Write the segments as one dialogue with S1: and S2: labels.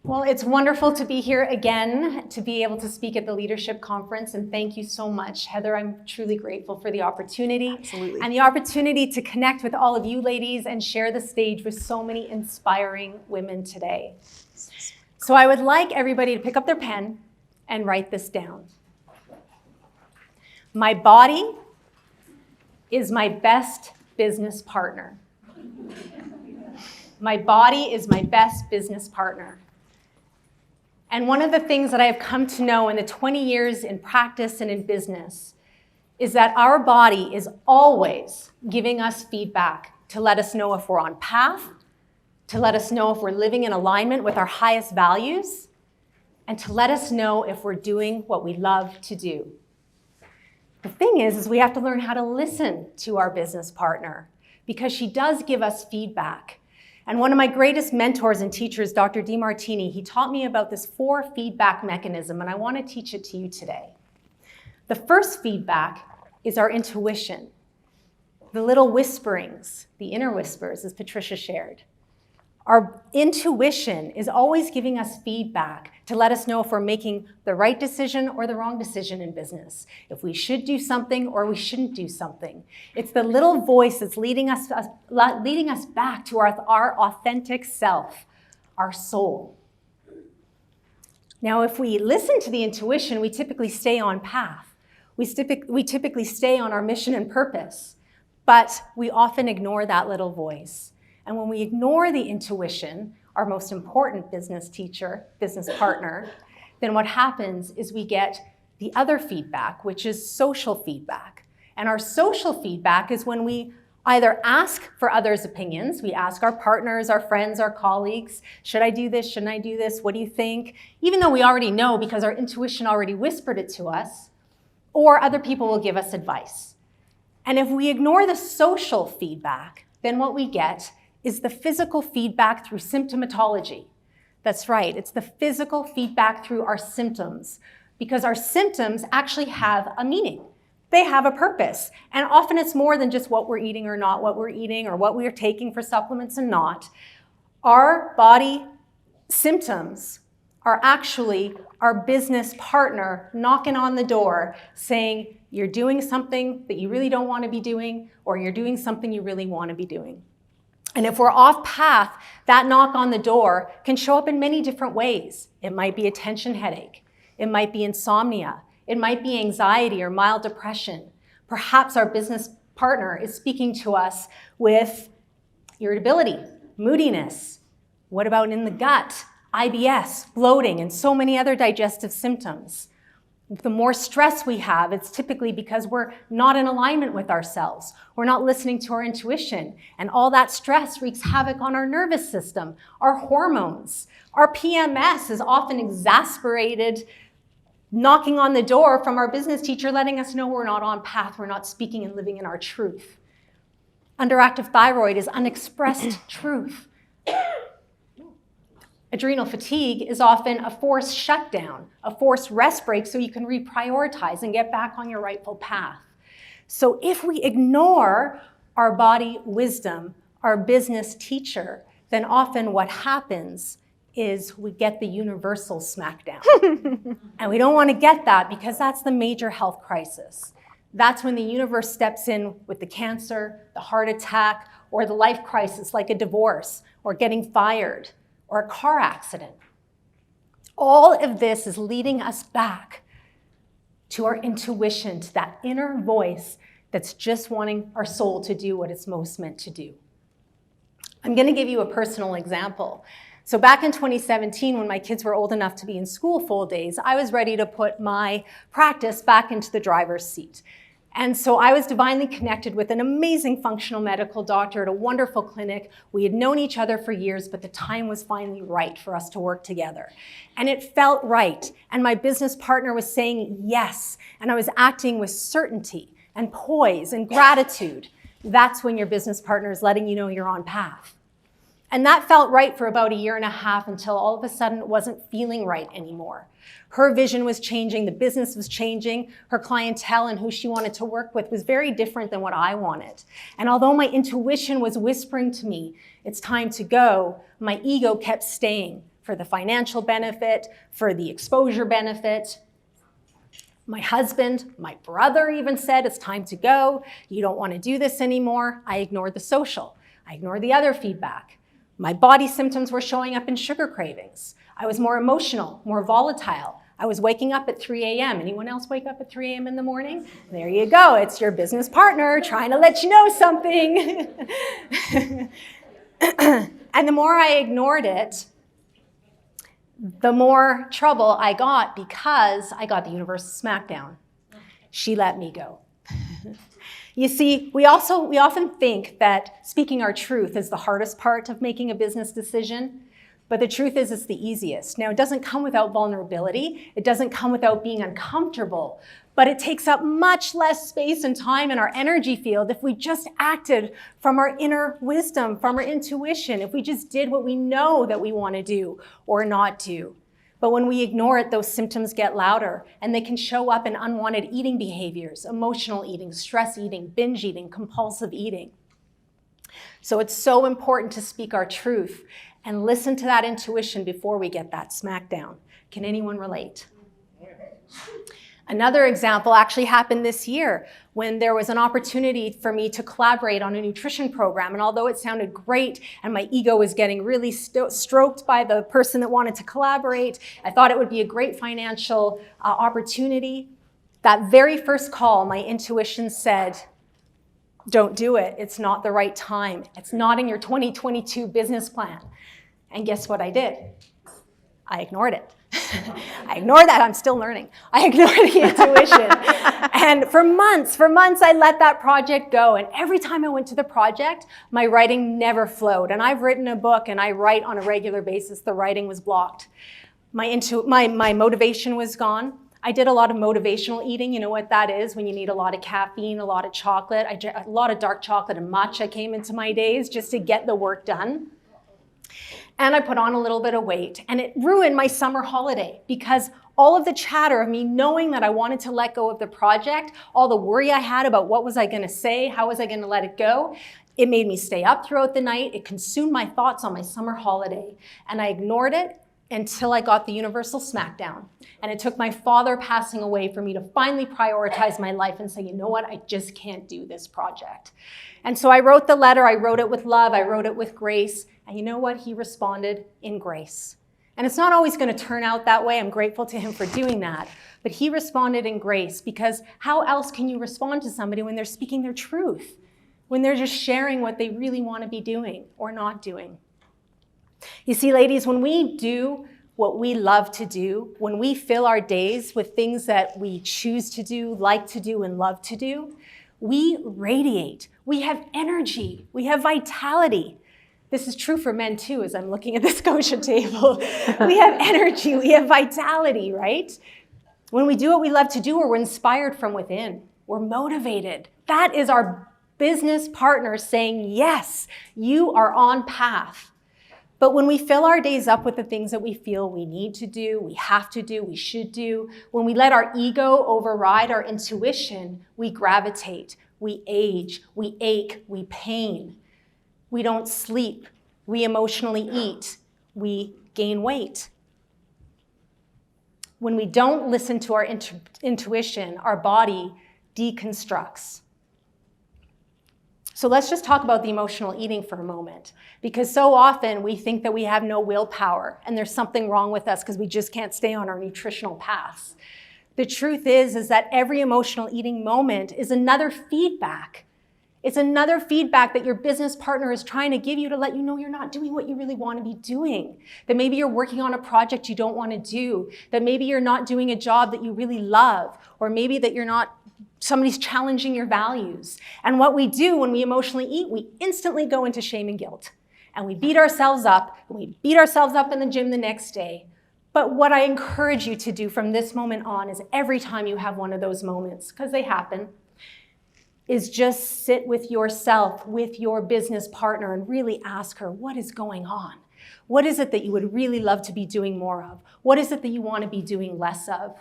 S1: Well, it's wonderful to be here again, to be able to speak at the Leadership Conference, and thank you so much, Heather. I'm truly grateful for the opportunity.
S2: Absolutely.
S1: And the opportunity to connect with all of you ladies and share the stage with so many inspiring women today. So I would like everybody to pick up their pen and write this down. My body is my best business partner. My body is my best business partner. And one of the things that I have come to know in the 20 years in practice and in business is that our body is always giving us feedback to let us know if we're on path, to let us know if we're living in alignment with our highest values, and to let us know if we're doing what we love to do. The thing is we have to learn how to listen to our business partner because she does give us feedback. And one of my greatest mentors and teachers, Dr. DeMartini, he taught me about this 4 feedback mechanism, and I want to teach it to you today. The first feedback is our intuition, the little whisperings, the inner whispers, as Patricia shared. Our intuition is always giving us feedback to let us know if we're making the right decision or the wrong decision in business, if we should do something or we shouldn't do something. It's the little voice that's leading us back to our authentic self, our soul. Now, if we listen to the intuition, we typically stay on path. We typically stay on our mission and purpose, but we often ignore that little voice. And when we ignore the intuition, our most important business teacher, business partner, then what happens is we get the other feedback, which is social feedback. And our social feedback is when we either ask for others' opinions, we ask our partners, our friends, our colleagues, should I do this, shouldn't I do this, what do you think? Even though we already know because our intuition already whispered it to us, or other people will give us advice. And if we ignore the social feedback, then what we get is the physical feedback through symptomatology. That's right, it's the physical feedback through our symptoms, because our symptoms actually have a meaning. They have a purpose, and often it's more than just what we're eating or not what we're eating, or what we're taking for supplements and not. Our body symptoms are actually our business partner knocking on the door saying, you're doing something that you really don't want to be doing, or you're doing something you really want to be doing. And if we're off path, that knock on the door can show up in many different ways. It might be a tension headache. It might be insomnia. It might be anxiety or mild depression. Perhaps our business partner is speaking to us with irritability, moodiness. What about in the gut? IBS, bloating, and so many other digestive symptoms. The more stress we have, it's typically because we're not in alignment with ourselves. We're not listening to our intuition. And all that stress wreaks havoc on our nervous system, our hormones. Our PMS is often exasperated, knocking on the door from our business teacher, letting us know we're not on path, we're not speaking and living in our truth. Underactive thyroid is unexpressed truth. Adrenal fatigue is often a forced shutdown, a forced rest break so you can reprioritize and get back on your rightful path. So if we ignore our body wisdom, our business teacher, then often what happens is we get the universal smackdown. And we don't want to get that because that's the major health crisis. That's when the universe steps in with the cancer, the heart attack, or the life crisis like a divorce or getting fired, or a car accident. All of this is leading us back to our intuition, to that inner voice that's just wanting our soul to do what it's most meant to do. I'm going to give you a personal example. So back in 2017, when my kids were old enough to be in school full days, I was ready to put my practice back into the driver's seat. And so I was divinely connected with an amazing functional medical doctor at a wonderful clinic. We had known each other for years, but the time was finally right for us to work together. And it felt right. And my business partner was saying yes. And I was acting with certainty and poise and gratitude. That's when your business partner is letting you know you're on path. And that felt right for about 1.5 years until all of a sudden it wasn't feeling right anymore. Her vision was changing, the business was changing, her clientele and who she wanted to work with was very different than what I wanted. And although my intuition was whispering to me, it's time to go, my ego kept staying. for the financial benefit, for the exposure benefit. My husband, my brother even said, it's time to go. You don't want to do this anymore. I ignored the social. I ignored the other feedback. My body symptoms were showing up in sugar cravings. I was more emotional, more volatile. I was waking up at 3 a.m. Anyone else wake up at 3 a.m. in the morning? There you go. It's your business partner trying to let you know something. And the more I ignored it, the more trouble I got because I got the universal smackdown. She let me go. You see, we often think that speaking our truth is the hardest part of making a business decision, but the truth is it's the easiest. Now, it doesn't come without vulnerability. It doesn't come without being uncomfortable, but it takes up much less space and time in our energy field if we just acted from our inner wisdom, from our intuition, if we just did what we know that we want to do or not do. But when we ignore it, those symptoms get louder, and they can show up in unwanted eating behaviors, emotional eating, stress eating, binge eating, compulsive eating. So it's so important to speak our truth and listen to that intuition before we get that smackdown. Can anyone relate? Another example actually happened this year when there was an opportunity for me to collaborate on a nutrition program. And although it sounded great and my ego was getting really stroked by the person that wanted to collaborate, I thought it would be a great financial opportunity. That very first call, my intuition said, don't do it. It's not the right time. It's not in your 2022 business plan. And guess what I did? I ignored it. I ignored that. I'm still learning. I ignored the intuition. And for months, I let that project go. And every time I went to the project, my writing never flowed. And I've written a book and I write on a regular basis. The writing was blocked. My motivation was gone. I did a lot of motivational eating. You know what that is when you need a lot of caffeine, a lot of chocolate. A lot of dark chocolate and matcha came into my days just to get the work done. And I put on a little bit of weight, and it ruined my summer holiday because all of the chatter of me knowing that I wanted to let go of the project, all the worry I had about what was I going to say, how was I going to let it go, it made me stay up throughout the night. It consumed my thoughts on my summer holiday, and I ignored it until I got the universal smackdown. And it took my father passing away for me to finally prioritize my life and say, you know what, I just can't do this project. And so I wrote the letter, I wrote it with love, I wrote it with grace, and you know what? He responded in grace. And it's not always going to turn out that way. I'm grateful to him for doing that. But he responded in grace because how else can you respond to somebody when they're speaking their truth? When they're just sharing what they really want to be doing or not doing? You see, ladies, when we do what we love to do, when we fill our days with things that we choose to do, like to do, and love to do, we radiate. We have energy. We have vitality. This is true for men too, as I'm looking at the Scotia table. We have energy, we have vitality, right? When we do what we love to do, we're inspired from within. We're motivated. That is our business partner saying, yes, you are on path. But when we fill our days up with the things that we feel we need to do, we have to do, we should do, when we let our ego override our intuition, we gravitate, we age, we ache, we pain. We don't sleep, we emotionally eat, we gain weight. When we don't listen to our intuition, our body deconstructs. So let's just talk about the emotional eating for a moment, because so often we think that we have no willpower and there's something wrong with us because we just can't stay on our nutritional paths. The truth is that every emotional eating moment is another feedback. It's another feedback that your business partner is trying to give you to let you know you're not doing what you really want to be doing. That maybe you're working on a project you don't want to do. That maybe you're not doing a job that you really love. Or maybe that somebody's challenging your values. And what we do when we emotionally eat, we instantly go into shame and guilt. And we beat ourselves up. And we beat ourselves up in the gym the next day. But what I encourage you to do from this moment on is every time you have one of those moments, because they happen, is just sit with yourself, with your business partner, and really ask her, what is going on? What is it that you would really love to be doing more of? What is it that you want to be doing less of?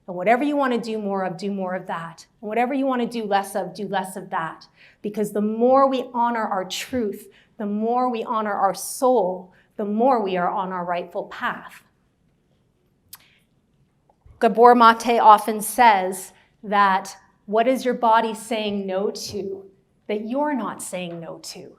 S1: And whatever you want to do more of that. And whatever you want to do less of that. Because the more we honor our truth, the more we honor our soul, the more we are on our rightful path. Gabor Mate often says that what is your body saying no to that you're not saying no to?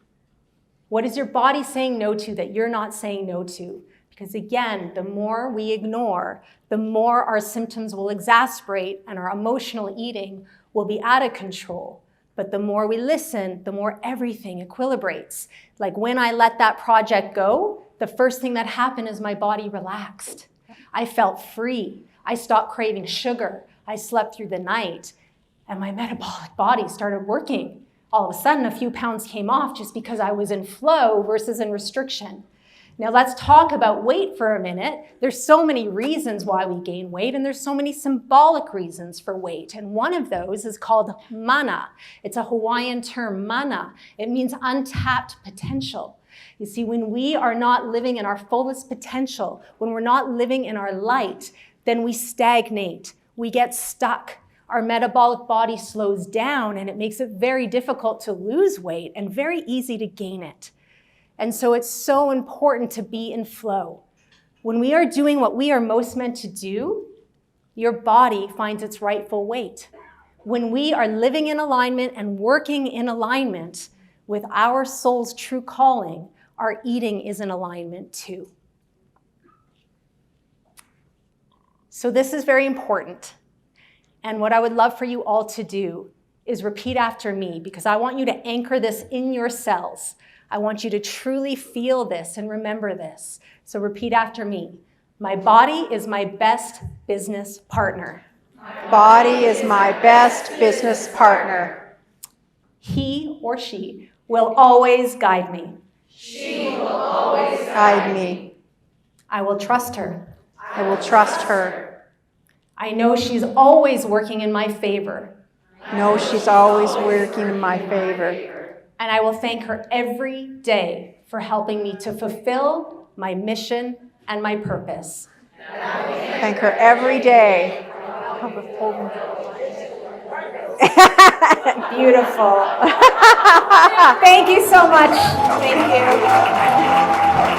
S1: What is your body saying no to that you're not saying no to? Because again, the more we ignore, the more our symptoms will exacerbate and our emotional eating will be out of control. But the more we listen, the more everything equilibrates. Like when I let that project go, the first thing that happened is my body relaxed. I felt free. I stopped craving sugar. I slept through the night, and my metabolic body started working. All of a sudden, a few pounds came off just because I was in flow versus in restriction. Now let's talk about weight for a minute. There's so many reasons why we gain weight, and there's so many symbolic reasons for weight. And one of those is called mana. It's a Hawaiian term, mana. It means untapped potential. You see, when we are not living in our fullest potential, when we're not living in our light, then we stagnate, we get stuck. Our metabolic body slows down, and it makes it very difficult to lose weight and very easy to gain it. And so it's so important to be in flow. When we are doing what we are most meant to do, your body finds its rightful weight. When we are living in alignment and working in alignment with our soul's true calling, our eating is in alignment too. So this is very important. And what I would love for you all to do is repeat after me, because I want you to anchor this in your cells. I want you to truly feel this and remember this. So repeat after me. My body is my best business partner.
S2: My body is my best business partner.
S1: He or she will always guide me.
S2: She will always guide me.
S1: I will trust her.
S2: I will trust her.
S1: I know she's always working in my favor.
S2: I know she's always working in my favor.
S1: And I will thank her every day for helping me to fulfill my mission and my purpose.
S2: Thank her every day.
S1: Beautiful. Thank you so much. Thank you.